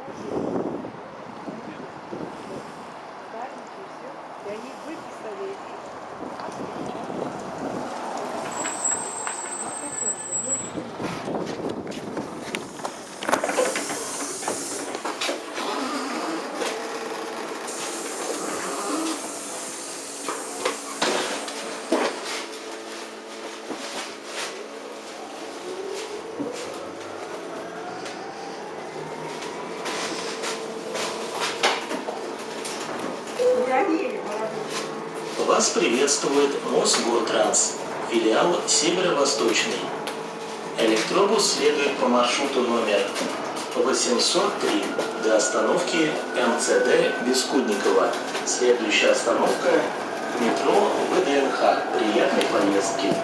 И они выписали Вас приветствует Мосгортранс, филиал Северо-Восточный. Электробус следует по маршруту номер 803 до остановки МЦД Бескудникова. Следующая остановка – метро ВДНХ. Приятной поездки!